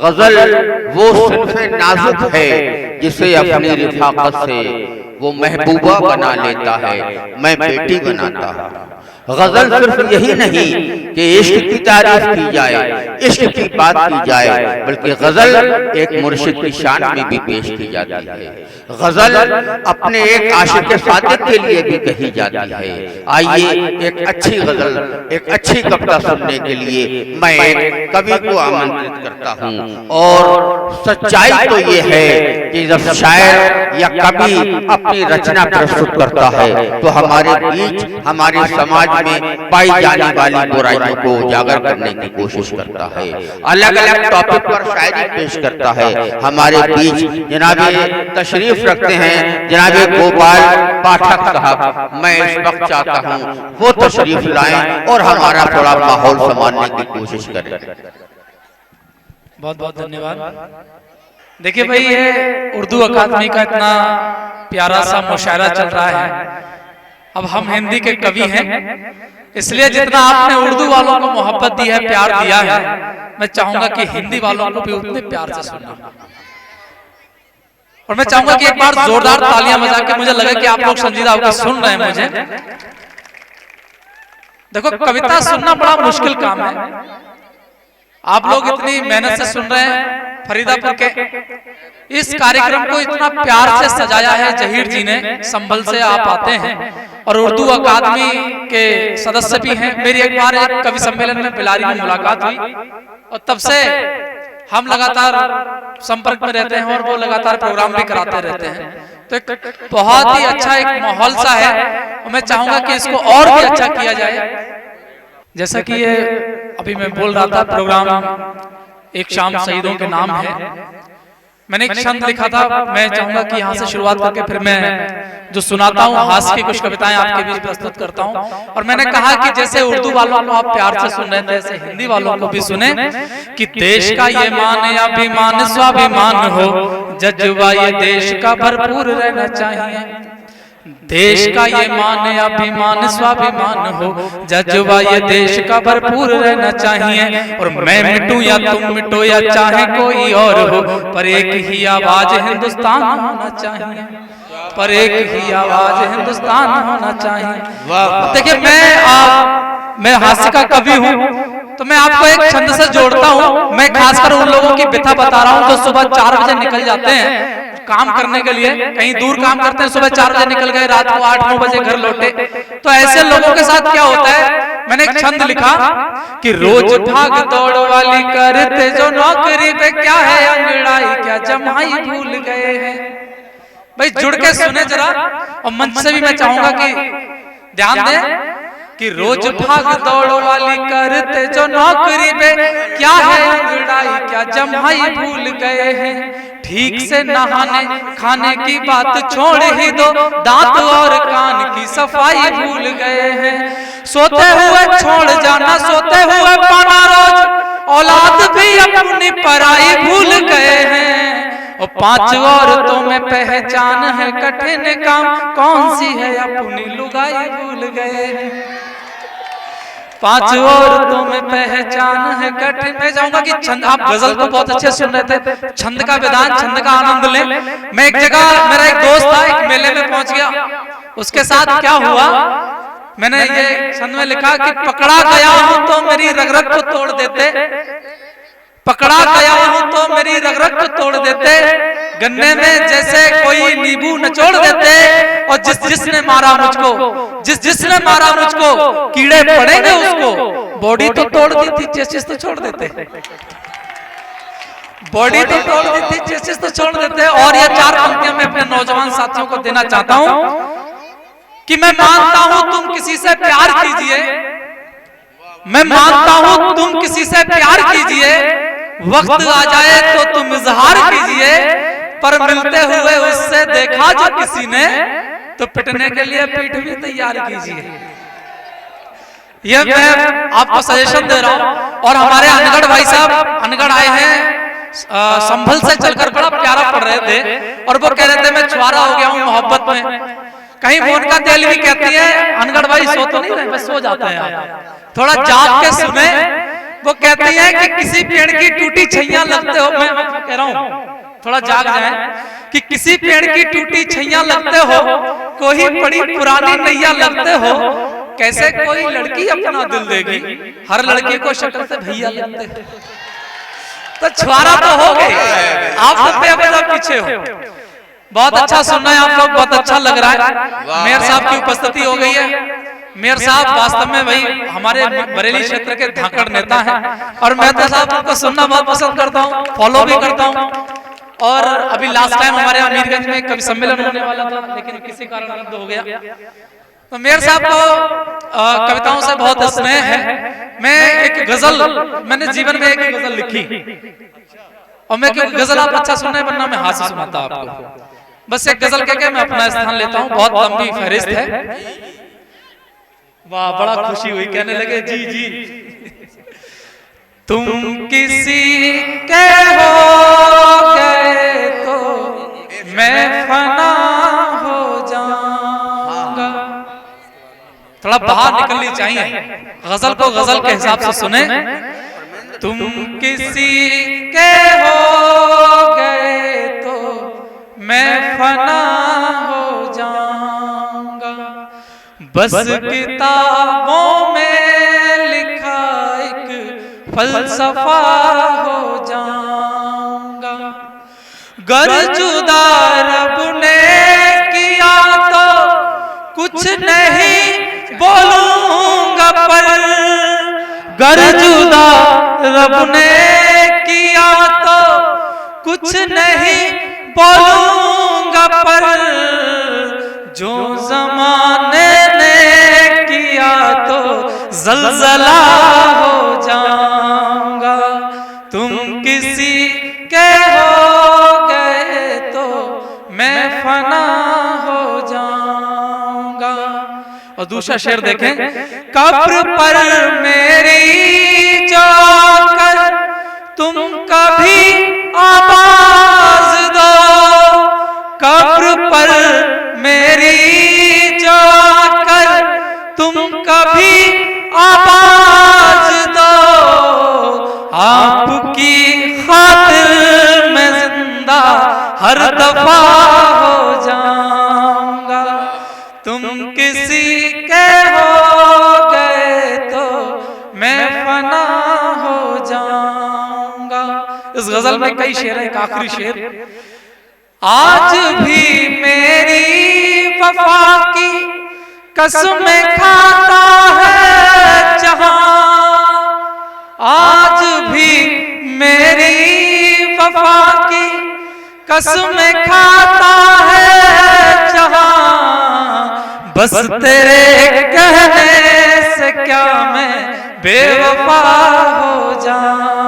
गजल वो सिर्फ नाजुक है जिसे अपनी रिफाकत से वो महबूबा बना लेता है, मैं बेटी बनाता हूँ। गजल सिर्फ यही नहीं कि इश्क की तारीफ की जाए, इश्क की बात की जाए, बल्कि गजल एक मुर्शिद की शान में भी पेश की जाती है। गजल अपने एक आशिक सादिक के लिए भी कही जाती है। आइए एक अच्छी गजल, एक अच्छी कविता सुनने के लिए मैं एक कवि को आमंत्रित करता हूँ। और सच्चाई तो ये है कि जब शायर या कवि अपनी रचना प्रस्तुत करता है तो हमारे बीच, हमारे समाज में पाई जाने वाली बुराइयों को उजागर करने की कोशिश करता है, अलग अलग टॉपिक पर शायरी पेश करता है। हमारे बीच जनाबे तशरीफ रखते हैं जनाबे गोपाल पाठक साहब। मैं इस वक्त चाहता हूँ वो तशरीफ लाएं और हमारा थोड़ा माहौल संभालने की कोशिश करें। बहुत बहुत धन्यवाद। देखिए भाई, ये उर्दू अकादमी का इतना प्यारा सा मुशायरा चल रहा है। अब हम हिंदी के कवि हैं, इसलिए जितना आपने उर्दू वालों को मोहब्बत दी है, प्यार दिया है, मैं चाहूंगा कि हिंदी वालों को भी उतने प्यार से सुनना। और मैं चाहूंगा कि एक बार जोरदार तालियां बजा के, मुझे लगे कि आप लोग संजीदा होकर सुन रहे हैं मुझे। देखो, कविता सुनना बड़ा मुश्किल काम है। आप लोग इतनी मेहनत से सुन रहे हैं। फरीदापुर के इस कार्यक्रम को इतना प्यार से सजाया है जहीर जी ने, संभल से आप आते हैं और उर्दू अकादमी के सदस्य भी हैं। मेरी एक बार एक कवि सम्मेलन में बिलारी में मुलाकात हुई और तब से हम लगातार संपर्क में रहते हैं और वो लगातार प्रोग्राम भी कराते रहते हैं। तो एक बहुत ही अच्छा एक माहौल सा है और मैं चाहूंगा कि इसको और भी अच्छा किया जाए। जैसा कि ये अभी मैं बोल रहा था, प्रोग्राम एक शाम शहीदों के नाम है। मैंने एक छंद लिखा था, मैं चाहूंगा कि यहाँ से शुरुआत करके फिर मैं जो सुनाता हूँ हास्य की कुछ कविताएं आपके बीच प्रस्तुत करता हूँ। और मैंने कहा कि जैसे उर्दू वालों को आप प्यार से सुन रहे थे, ऐसे हिंदी वालों को भी सुने कि देश का ये मान या अभिमान स्वाभिमान हो, जज्बा ये देश का भरपूर रहना चाहिए। देश का ये मान अभिमान स्वाभिमान हो, जज्बा ये देश का भरपूर रहना चाहिए। और मैं मिटूं या तुम मिटो या चाहे कोई और हो, पर एक ही आवाज हिंदुस्तान होना चाहिए, पर एक ही आवाज हिंदुस्तान होना चाहिए। देखिए, मैं हास्य का कवि हूँ, तो मैं आपको एक छंद से जोड़ता हूँ। मैं खासकर उन लोगों की व्यथा बता रहा हूँ जो सुबह 4 बजे निकल जाते हैं काम करने के लिए, कहीं दूर काम करते हैं, सुबह 4 बजे निकल गए, रात को 8-9 बजे घर लौटे। तो ऐसे लोगों के साथ क्या होता है, मैंने एक छंद लिखा कि रोज भाग दौड़ वाली करते जो नौकरी पे, क्या है अंगड़ाई क्या जमाई भूल गए हैं। भाई जुड़ के सुने जरा, और मंच से भी मैं चाहूंगा कि ध्यान दें कि रोज भाग दौड़ वाली करते जो नौकरी पे, क्या है अंगड़ाई क्या जमाई भूल गए हैं। ठीक से नहाने खाने की बात छोड़ ही दो, दांत और कान की सफाई भूल गए हैं। सोते हुए छोड़ जाना, सोते हुए पाना रोज, औलाद भी अपनी पराई भूल गए हैं। और 5 औरतों में पहचान है कठिन काम, कौन सी है अपनी लुगाई भूल गए हैं। 5 औरतों में पहचान है कठिन। मैं चाहूंगा कि छंद, आप गजल को बहुत अच्छे सुन रहे थे, छंद का विधान, छंद का आनंद लें। मैं एक जगह, मेरा एक दोस्त था, एक मेले में पहुंच गया, उसके साथ क्या हुआ, मैंने ये छंद में लिखा कि पकड़ा गया हूं तो मेरी रग रग को तोड़ देते, पकड़ा गया हूं तो मेरी रग रग को तोड़ देते, गन्ने में जैसे कोई नींबू निचोड़ देते। और जिसने मारा मुझको, जिसने मारा मुझको, कीड़े पड़ेंगे उसको, बॉडी तो तोड़ दी थी, चेसिस तो छोड़ देते, बॉडी तो तोड़ दी थी, चेसिस तो छोड़ देते। और ये 4 पंक्तियां मैं अपने नौजवान साथियों को देना चाहता हूं कि मैं मानता हूं तुम किसी से प्यार कीजिए, मैं मानता हूं तुम किसी से प्यार कीजिए, वक्त आ जाए तो तुम इजहार कीजिए, पर मिलते हुए उससे देखा जो किसी ने, तो पिटने के लिए पीठ भी तैयार कीजिए। ये मैं आपको सजेशन दे रहा हूं। और हमारे अनगढ़ भाई साहब, अनगढ़ आए हैं, संभल से चलकर बड़ा प्यारा पढ़ रहे थे और वो कह रहे थे मैं छुआरा हो गया हूं मोहब्बत में। कहीं वो उनका दिल भी कहती है, अनगढ़ भाई सो तो नहीं रहे, बस सो जाते हैं, थोड़ा जाग के सुने। वो कहती हैं कि किसी पेड़ की टूटी छैया लगते हो, मैं कह रहा हूं थोड़ा जाग जाए, कि किसी पेड़ की टूटी छैया लगते हो, कोई बड़ी पुरानी नैया लगते हो, कैसे कोई लड़की अपना दिल देगी, हर लड़की को शक्ल से भैया लगते हो। तो छुआरा तो हो गए, आप सब पे अब पीछे हो। बहुत अच्छा सुनना है आप लोग, बहुत अच्छा लग रहा है। मेयर साहब की उपस्थिति हो गई है। मेयर साहब वास्तव में भाई हमारे बरेली क्षेत्र के धाकड़ नेता हैं, और मैं तो साहब को सुनना बहुत पसंद करता हूँ, फॉलो भी करता हूँ। और अभी लास्ट टाइम हमारे अमीरगंज में कवि सम्मेलन होने वाला था, लेकिन किसी कारण रद्द हो गया। तो मेयर साहब को कविताओं से बहुत स्नेह है। मैं एक गजल, मैंने जीवन में एक गजल लिखी, और मैं गजल आप अच्छा सुनना है, वरना मैं हाथ से सुनाता आपको। बस एक गजल कह के मैं अपना स्थान लेता हूँ, बहुत लंबी फहरिस्त है। वाह, बड़ा खुशी हुई, कहने लगे जी जी। तुम किसी के हो गए तो मैं फना हो जाऊंगा। थोड़ा बाहर निकलनी चाहिए, गजल को गजल के हिसाब से सुने। तुम किसी के हो गए तो मैं फना हो जाऊंगा, बस किताबों में लिखा एक फलसफा हो जाऊंगा। गर जुदा रब ने किया तो कुछ नहीं बोलूंगा, पर गर जुदा रब ने किया तो कुछ नहीं बोलूंगा, पर जो जमाने ने किया तो जलजला हो जाऊंगा। तुम किसी के हो गए तो मैं फना हो जाऊंगा। और दूसरा शेर देखें, कब्र पर मेरी जाकर तुम कभी आवाज दो, कब्र पर मेरी जाकर तुम कभी आवाज दो, आपकी खातिर मैं जिंदा हर दफा हो जाऊंगा। तुम किसी के हो गए तो मैं फना हो जाऊंगा। इस गजल में कई शेर है, एक आखिरी शेर, आज भी मेरी वफा की कसमें खाता है जहां, आज भी मेरी वफा की कसमें खाता है जहां, बस तेरे कहने से क्या मैं बेवफा हो जाऊं।